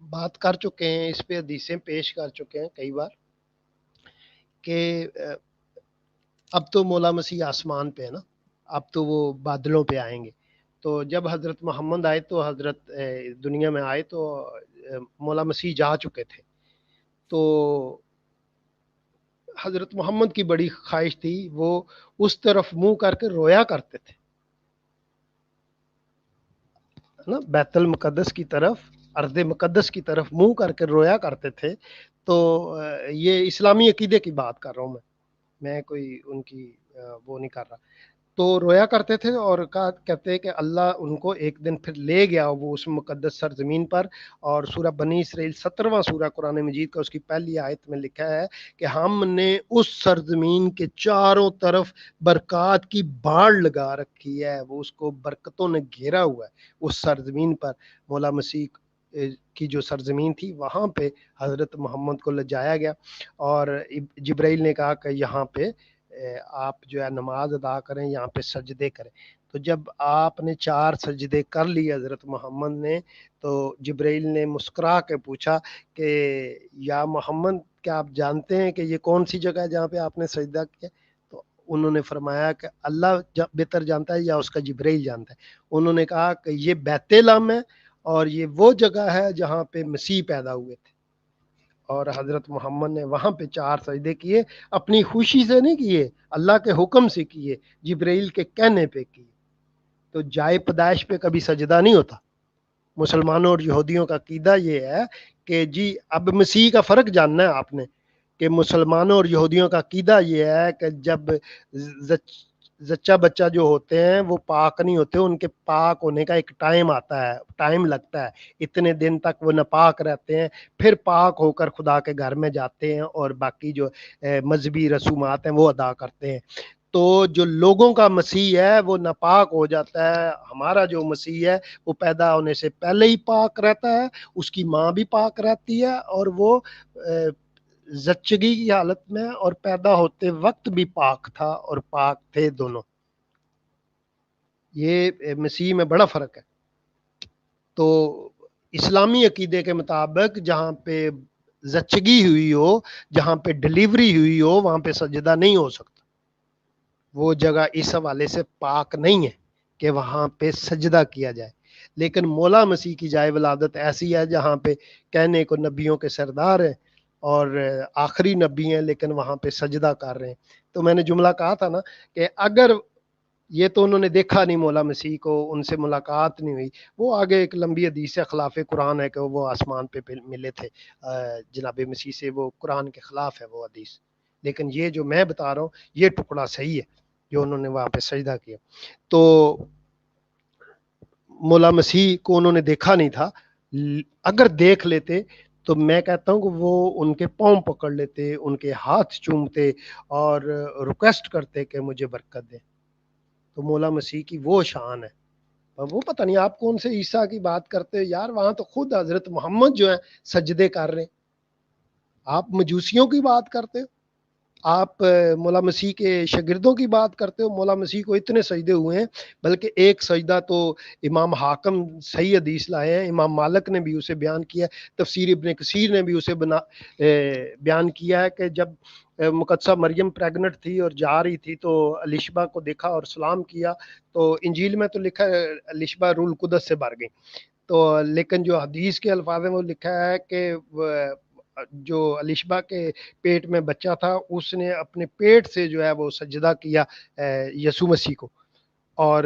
بات کر چکے ہیں اس پہ, حدیثیں پیش کر چکے ہیں کئی بار کہ اب تو مولا مسیح آسمان پہ ہے نا, اب تو وہ بادلوں پہ آئیں گے. تو جب حضرت محمد آئے تو حضرت دنیا میں آئے تو مولا مسیح جا چکے تھے. تو حضرت محمد کی بڑی خواہش تھی, وہ اس طرف منہ کر کے رویا کرتے تھے نا, بیت المقدس کی طرف, ارض مقدس کی طرف منہ کر کے رویا کرتے تھے. تو یہ اسلامی عقیدے کی بات کر رہا ہوں میں کوئی ان کی وہ نہیں کر رہا. تو رویا کرتے تھے اور کہتے کہ اللہ ان کو ایک دن پھر لے گیا وہ اس مقدس سرزمین پر. اور سورہ بنی اسرائیل 17واں سورہ قرآن مجید کا اس کی پہلی آیت میں لکھا ہے کہ ہم نے اس سرزمین کے چاروں طرف برکات کی باڑ لگا رکھی ہے, وہ اس کو برکتوں نے گھیرا ہوا ہے. اس سرزمین پر مولا مسیح کی جو سرزمین تھی وہاں پہ حضرت محمد کو لے جایا گیا, اور جبرائیل نے کہا کہ یہاں پہ آپ جو ہے نماز ادا کریں, یہاں پہ سجدے کریں. تو جب آپ نے 4 سجدے کر لیے حضرت محمد نے, تو جبرائیل نے مسکرا کے پوچھا کہ یا محمد کیا آپ جانتے ہیں کہ یہ کون سی جگہ ہے جہاں پہ آپ نے سجدہ کیا؟ تو انہوں نے فرمایا کہ اللہ بہتر جانتا ہے یا اس کا جبرائیل جانتا ہے. انہوں نے کہا کہ یہ بیت لحم ہے اور یہ وہ جگہ ہے جہاں پہ مسیح پیدا ہوئے تھے. اور حضرت محمد نے وہاں پہ 4 سجدے کیے, اپنی خوشی سے نہیں کیے, اللہ کے حکم سے کیے, جبرائیل کے کہنے پہ کیے. تو جائے پیدائش پہ کبھی سجدہ نہیں ہوتا. مسلمانوں اور یہودیوں کا عقیدہ یہ ہے کہ جی اب مسیح کا فرق جاننا ہے آپ نے, کہ مسلمانوں اور یہودیوں کا عقیدہ یہ ہے کہ جب زچہ بچہ جو ہوتے ہیں وہ پاک نہیں ہوتے, ان کے پاک ہونے کا ایک ٹائم آتا ہے, ٹائم لگتا ہے, اتنے دن تک وہ ناپاک رہتے ہیں, پھر پاک ہو کر خدا کے گھر میں جاتے ہیں اور باقی جو مذہبی رسومات ہیں وہ ادا کرتے ہیں. تو جو لوگوں کا مسیح ہے وہ ناپاک ہو جاتا ہے, ہمارا جو مسیح ہے وہ پیدا ہونے سے پہلے ہی پاک رہتا ہے, اس کی ماں بھی پاک رہتی ہے, اور وہ زچگی کی حالت میں اور پیدا ہوتے وقت بھی پاک تھا, اور پاک تھے دونوں. یہ مسیح میں بڑا فرق ہے. تو اسلامی عقیدے کے مطابق جہاں پہ زچگی ہوئی ہو, جہاں پہ ڈلیوری ہوئی ہو, وہاں پہ سجدہ نہیں ہو سکتا. وہ جگہ اس حوالے سے پاک نہیں ہے کہ وہاں پہ سجدہ کیا جائے. لیکن مولا مسیح کی جائے ولادت ایسی ہے جہاں پہ کہنے کو نبیوں کے سردار ہیں اور آخری نبی ہیں, لیکن وہاں پہ سجدہ کر رہے ہیں. تو میں نے جملہ کہا تھا نا کہ اگر یہ تو انہوں نے دیکھا نہیں مولا مسیح کو، ان سے ملاقات نہیں ہوئی. وہ آگے ایک لمبی حدیث ہے خلاف قرآن ہے کہ وہ آسمان پہ ملے تھے جناب مسیح سے، وہ قرآن کے خلاف ہے وہ حدیث. لیکن یہ جو میں بتا رہا ہوں یہ ٹکڑا صحیح ہے جو انہوں نے وہاں پہ سجدہ کیا. تو مولا مسیح کو انہوں نے دیکھا نہیں تھا، اگر دیکھ لیتے تو میں کہتا ہوں کہ وہ ان کے پاؤں پکڑ لیتے، ان کے ہاتھ چومتے اور ریکویسٹ کرتے کہ مجھے برکت دیں. تو مولا مسیح کی وہ شان ہے. وہ پتہ نہیں آپ کون سے عیسیٰ کی بات کرتے ہو یار، وہاں تو خود حضرت محمد جو ہے سجدے کر رہے ہیں. آپ مجوسیوں کی بات کرتے ہو، آپ مولا مسیح کے شاگردوں کی بات کرتے ہو. مولا مسیح کو اتنے سجدے ہوئے ہیں، بلکہ ایک سجدہ تو امام حاکم صحیح حدیث لائے ہیں، امام مالک نے بھی اسے بیان کیا، تفسیر ابن کثیر نے بھی اسے بیان کیا ہے کہ جب مقدسہ مریم پریگنٹ تھی اور جا رہی تھی تو الشبہ کو دیکھا اور سلام کیا. تو انجیل میں تو لکھا ہے الشبہ روح القدس سے بھر گئی، تو لیکن جو حدیث کے الفاظ میں وہ لکھا ہے کہ جو الشبہ کے پیٹ میں بچہ تھا اس نے اپنے پیٹ سے جو ہے وہ سجدہ کیا یسوع مسیح کو. اور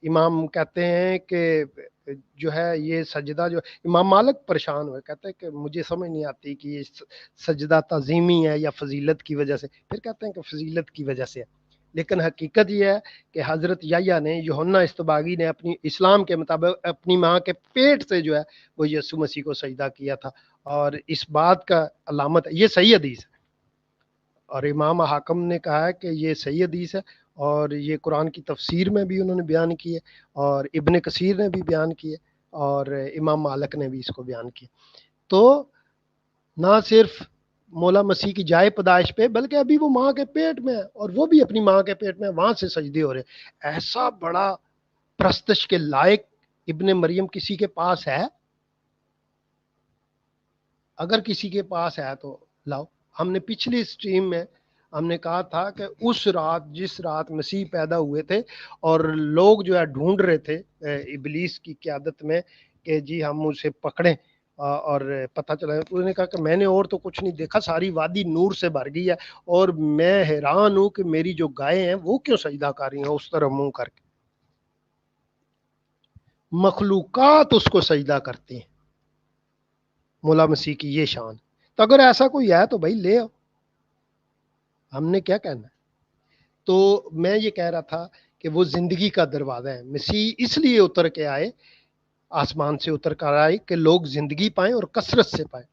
امام کہتے ہیں کہ جو ہے یہ سجدہ جو امام مالک پریشان ہوئے، کہتے ہیں کہ مجھے سمجھ نہیں آتی کہ یہ سجدہ تعظیمی ہے یا فضیلت کی وجہ سے. پھر کہتے ہیں کہ فضیلت کی وجہ سے ہے، لیکن حقیقت یہ ہے کہ حضرت یحییٰ نے، یوحنا استباغی نے اپنی اسلام کے مطابق اپنی ماں کے پیٹ سے جو ہے وہ یسوع مسیح کو سجدہ کیا تھا. اور اس بات کا علامت ہے، یہ صحیح حدیث ہے، اور امام حاکم نے کہا ہے کہ یہ صحیح حدیث ہے، اور یہ قرآن کی تفسیر میں بھی انہوں نے بیان کی ہے، اور ابن کثیر نے بھی بیان کی ہے، اور امام مالک نے بھی اس کو بیان کیا. تو نہ صرف مولا مسیح کی جائے پیدائش پہ، بلکہ ابھی وہ ماں کے پیٹ میں ہے، اور وہ بھی اپنی ماں کے پیٹ میں، وہاں سے سجدے ہو رہے. ایسا بڑا پرستش کے لائق ابن مریم کسی کے پاس ہے؟ اگر کسی کے پاس ہے تو لاؤ. ہم نے پچھلی سٹریم میں ہم نے کہا تھا کہ اس رات، جس رات مسیح پیدا ہوئے تھے اور لوگ جو ہے ڈھونڈ رہے تھے ابلیس کی قیادت میں کہ جی ہم اسے پکڑیں، اور پتہ چلا انہوں نے کہا کہ میں نے اور تو کچھ نہیں دیکھا، ساری وادی نور سے بھر گئی ہے، اور میں حیران ہوں کہ میری جو گائے ہیں وہ کیوں سجدہ کر رہی ہیں اس طرح منہ کر کے. مخلوقات اس کو سجدہ کرتی ہیں. مولا مسیح کی یہ شان. تو اگر ایسا کوئی ہے تو بھائی لے آؤ، ہم نے کیا کہنا ہے. تو میں یہ کہہ رہا تھا کہ وہ زندگی کا دروازہ ہے. مسیح اس لیے اتر کے آئے، آسمان سے اتر کر آئے کہ لوگ زندگی پائیں اور کثرت سے پائیں،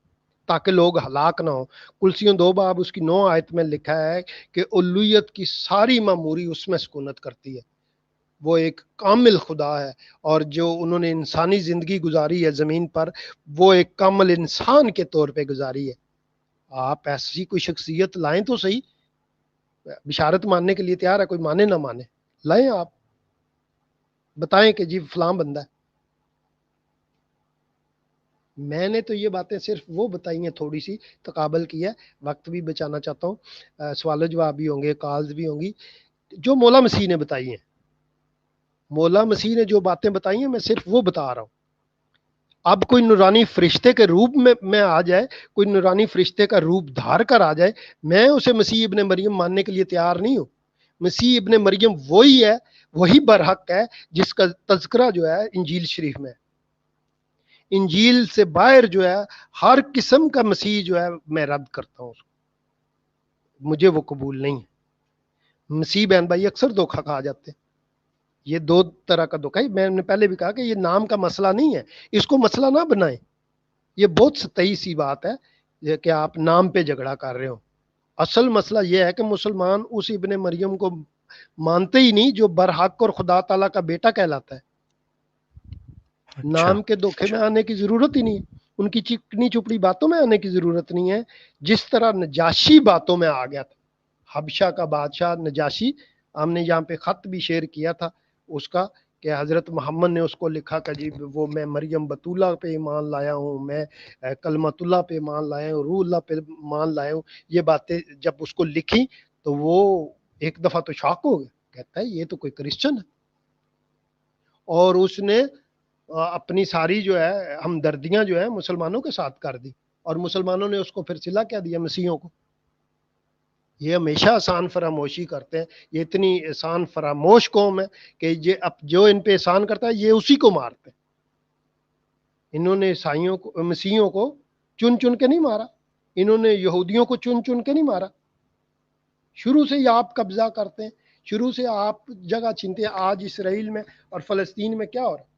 تاکہ لوگ ہلاک نہ ہوں. کلسیوں 2 باب اس کی 9 آیت میں لکھا ہے کہ الوہیت کی ساری معموری اس میں سکونت کرتی ہے. وہ ایک کامل خدا ہے، اور جو انہوں نے انسانی زندگی گزاری ہے زمین پر، وہ ایک کامل انسان کے طور پہ گزاری ہے. آپ ایسی کوئی شخصیت لائیں تو صحیح. بشارت ماننے کے لیے تیار ہے، کوئی مانے نہ مانے، لائیں آپ، بتائیں کہ جی فلاں بندہ ہے. میں نے تو یہ باتیں صرف وہ بتائی ہیں، تھوڑی سی تقابل کی ہے، وقت بھی بچانا چاہتا ہوں، سوال و جواب بھی ہوں گے، کالز بھی ہوں گی. جو مولا مسیح نے بتائی ہیں، مولا مسیح نے جو باتیں بتائی ہیں میں صرف وہ بتا رہا ہوں. اب کوئی نورانی فرشتے کے روپ میں آ جائے، کوئی نورانی فرشتے کا روپ دھار کر آ جائے، میں اسے مسیح ابن مریم ماننے کے لیے تیار نہیں ہوں. مسیح ابن مریم وہی ہے، وہی برحق ہے جس کا تذکرہ جو ہے انجیل شریف میں. انجیل سے باہر جو ہے ہر قسم کا مسیح جو ہے میں رد کرتا ہوں، مجھے وہ قبول نہیں ہے. مسیح بہن بھائی اکثر دھوکہ کھا جاتے ہیں. یہ 2 طرح کا دھوکہ ہے. میں نے پہلے بھی کہا کہ یہ نام کا مسئلہ نہیں ہے، اس کو مسئلہ نہ بنائیں. یہ بہت سطحی سی بات ہے کہ آپ نام پہ جھگڑا کر رہے ہو. اصل مسئلہ یہ ہے کہ مسلمان اس ابن مریم کو مانتے ہی نہیں جو برحق اور خدا تعالیٰ کا بیٹا کہلاتا ہے. اچھا. نام کے دھوکے میں آنے کی ضرورت ہی نہیں ہے، ان کی چکنی چپڑی باتوں میں آنے کی ضرورت نہیں ہے. جس طرح نجاشی باتوں میں آ گیا تھا، حبشہ کا بادشاہ نجاشی، ہم نے یہاں پہ خط بھی شیئر کیا تھا اس کا، کہ حضرت محمد نے اس کو لکھا کہ جی وہ میں مریم بطولہ پہ ایمان لایا ہوں، میں کلمت اللہ پہ ایمان لایا ہوں، روح اللہ پہ ایمان لایا ہوں. یہ باتیں جب اس کو لکھی تو وہ ایک دفعہ تو شاک ہو گیا، کہتا ہے یہ تو کوئی کرسچن ہے. اور اس نے اپنی ساری جو ہے ہمدردیاں جو ہے مسلمانوں کے ساتھ کر دی، اور مسلمانوں نے اس کو پھر سلا کیا دیا مسیحوں کو. یہ ہمیشہ احسان فراموشی کرتے ہیں. یہ اتنی احسان فراموش قوم ہے کہ یہ اب جو ان پہ احسان کرتا ہے یہ اسی کو مارتے ہیں. انہوں نے عیسائیوں کو مسیحیوں کو چن چن کے نہیں مارا, انہوں نے یہودیوں کو چن چن کے نہیں مارا. شروع سے ہی آپ قبضہ کرتے ہیں, شروع سے آپ جگہ چھینتے ہیں. آج اسرائیل میں اور فلسطین میں کیا ہو رہا ہے؟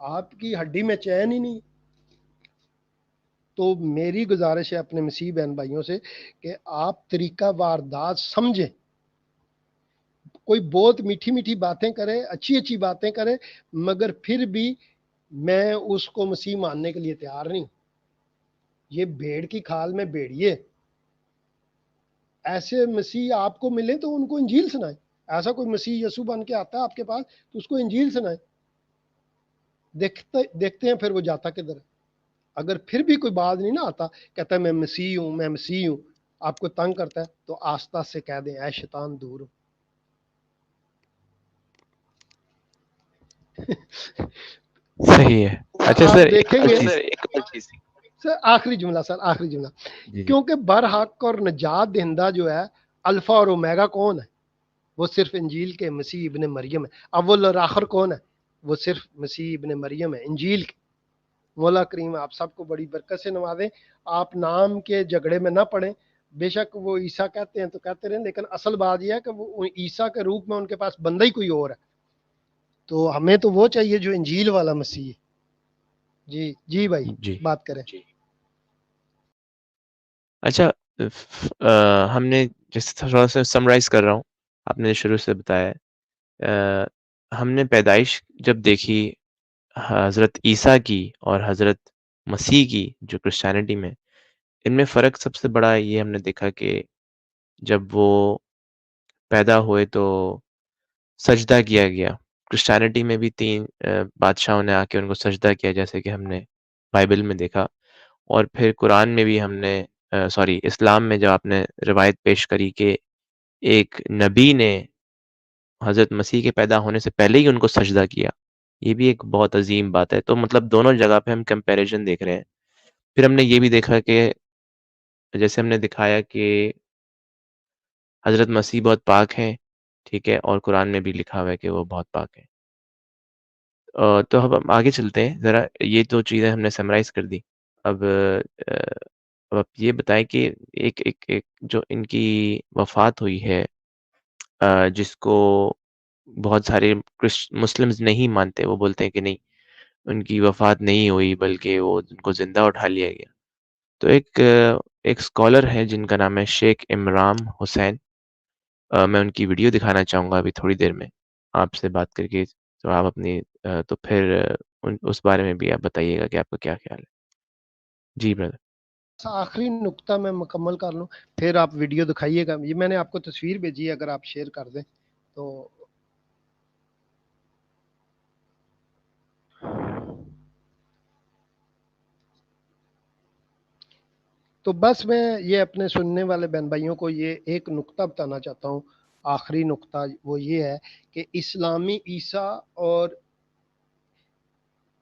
آپ کی ہڈی میں چین ہی نہیں. تو میری گزارش ہے اپنے مسیح بہن بھائیوں سے کہ آپ طریقہ واردات سمجھیں. کوئی بہت میٹھی میٹھی باتیں کرے, اچھی اچھی باتیں کرے, مگر پھر بھی میں اس کو مسیح ماننے کے لیے تیار نہیں. یہ بھیڑ کی کھال میں بھیڑیے. ایسے مسیح آپ کو ملے تو ان کو انجیل سنائیں. ایسا کوئی مسیح یسوع بن کے آتا ہے آپ کے پاس تو اس کو انجیل سنائیں. دیکھتے ہیں پھر وہ جاتا کدھر ہے. اگر پھر بھی کوئی بات نہیں نہ آتا, کہتا ہے میں مسیح ہوں, میں مسیح ہوں, آپ کو تنگ کرتا ہے, تو آستہ سے کہہ دیں اے شیطان دور ہو. صحیح ہے. اچھا آپ سر دیکھیں ایک گے اور چیز. سر, آخری جملہ سر, آخری جملہ. جی جی. کیونکہ برحق اور نجات دہندہ جو ہے, الفا اور اومیگا کون ہے؟ وہ صرف انجیل کے مسیح ابن مریم ہے. اول اور آخر کون ہے؟ وہ صرف مسیح ابن مریم ہے, انجیل کے. مولا کریم آپ سب کو بڑی برکت سے نوازیں. آپ نام کے جھگڑے میں نہ پڑیں. بے شک وہ عیسیٰ کہتے ہیں تو کہتے رہیں, لیکن اصل بات یہ ہے کہ وہ عیسیٰ کے روپ میں ان کے پاس بندہ ہی کوئی اور ہے. تو ہمیں تو وہ چاہیے جو انجیل والا مسیح ہے. جی جی بھائی, جی بات کریں. اچھا. ہم نے جیسے تھوڑا سا سمرائز کر رہا ہوں, آپ نے شروع سے بتایا ہے. ہم نے پیدائش جب دیکھی حضرت عیسیٰ کی اور حضرت مسیح کی جو کرسچینٹی میں, ان میں فرق سب سے بڑا یہ ہم نے دیکھا کہ جب وہ پیدا ہوئے تو سجدہ کیا گیا. کرسچینٹی میں بھی 3 بادشاہوں نے آ کے ان کو سجدہ کیا, جیسے کہ ہم نے بائبل میں دیکھا. اور پھر قرآن میں بھی ہم نے اسلام میں جب آپ نے روایت پیش کری کہ ایک نبی نے حضرت مسیح کے پیدا ہونے سے پہلے ہی ان کو سجدہ کیا, یہ بھی ایک بہت عظیم بات ہے. تو مطلب دونوں جگہ پہ ہم کمپیریزن دیکھ رہے ہیں. پھر ہم نے یہ بھی دیکھا کہ جیسے ہم نے دکھایا کہ حضرت مسیح بہت پاک ہیں, ٹھیک ہے, اور قرآن میں بھی لکھا ہوا ہے کہ وہ بہت پاک ہیں. تو اب ہم آگے چلتے ہیں ذرا. یہ تو چیزیں ہم نے سمرائز کر دی. اب اب آپ یہ بتائیں کہ ایک جو ان کی وفات ہوئی ہے, جس کو بہت سارے مسلمز نہیں مانتے, وہ بولتے ہیں کہ نہیں, ان کی وفات نہیں ہوئی بلکہ وہ ان کو زندہ اٹھا لیا گیا. تو ایک اسکالر ہے جن کا نام ہے شیخ عمران حسین. میں ان کی ویڈیو دکھانا چاہوں گا ابھی تھوڑی دیر میں آپ سے بات کر کے. تو آپ اپنی تو پھر اس بارے میں بھی آپ بتائیے گا کہ آپ کا کیا خیال ہے. جی بردر. آخری نقطہ میں مکمل کر لوں, پھر آپ ویڈیو دکھائیے گا. یہ میں نے آپ کو تصویر بھیجی ہے, اگر آپ شیئر کر دیں تو. تو بس میں یہ اپنے سننے والے بہن بھائیوں کو یہ ایک نقطہ بتانا چاہتا ہوں. آخری نقطہ وہ یہ ہے کہ اسلامی عیسیٰ اور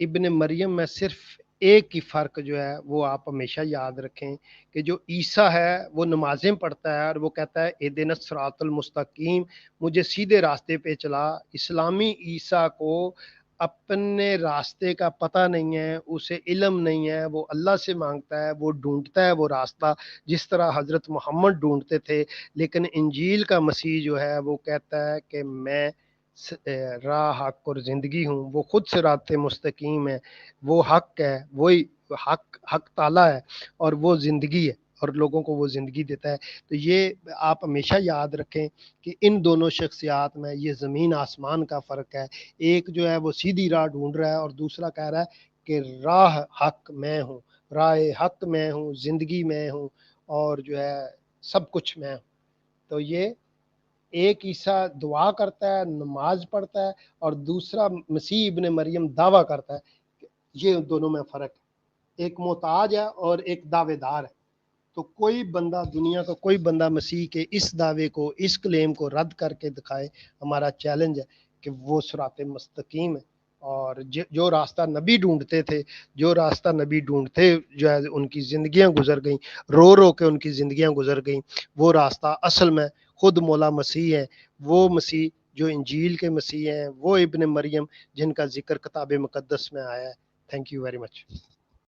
ابن مریم میں صرف ایک ہی فرق جو ہے وہ آپ ہمیشہ یاد رکھیں, کہ جو عیسیٰ ہے وہ نمازیں پڑھتا ہے اور وہ کہتا ہے اہدنا الصراط المستقیم, مجھے سیدھے راستے پہ چلا. اسلامی عیسیٰ کو اپنے راستے کا پتہ نہیں ہے, اسے علم نہیں ہے, وہ اللہ سے مانگتا ہے, وہ ڈھونڈتا ہے وہ راستہ جس طرح حضرت محمد ڈھونڈتے تھے. لیکن انجیل کا مسیح جو ہے وہ کہتا ہے کہ میں راہ حق اور زندگی ہوں. وہ خود صراط مستقیم ہے, وہ حق ہے, وہی حق تعالیٰ ہے, اور وہ زندگی ہے, اور لوگوں کو وہ زندگی دیتا ہے. تو یہ آپ ہمیشہ یاد رکھیں کہ ان دونوں شخصیات میں یہ زمین آسمان کا فرق ہے. ایک جو ہے وہ سیدھی راہ ڈھونڈ رہا ہے, اور دوسرا کہہ رہا ہے کہ راہ حق میں ہوں, راہ حق میں ہوں, زندگی میں ہوں, اور جو ہے سب کچھ میں ہوں. تو یہ ایک عیسیٰ دعا کرتا ہے, نماز پڑھتا ہے, اور دوسرا مسیح ابن مریم دعویٰ کرتا ہے. یہ دونوں میں فرق ہے, ایک محتاج ہے اور ایک دعوے دار ہے. تو کوئی بندہ, دنیا کا کوئی بندہ مسیح کے اس دعوے کو, اس کلیم کو رد کر کے دکھائے. ہمارا چیلنج ہے کہ وہ صراط مستقیم ہے. اور جو راستہ نبی ڈھونڈتے تھے، جو راستہ نبی ڈھونڈتے جو ہے ان کی زندگیاں گزر گئیں، رو رو کے ان کی زندگیاں گزر گئیں. وہ راستہ اصل میں خود مولا مسیح ہے، وہ مسیح جو انجیل کے مسیح ہیں، وہ ابن مریم جن کا ذکر کتاب مقدس میں آیا ہے. Thank you very much.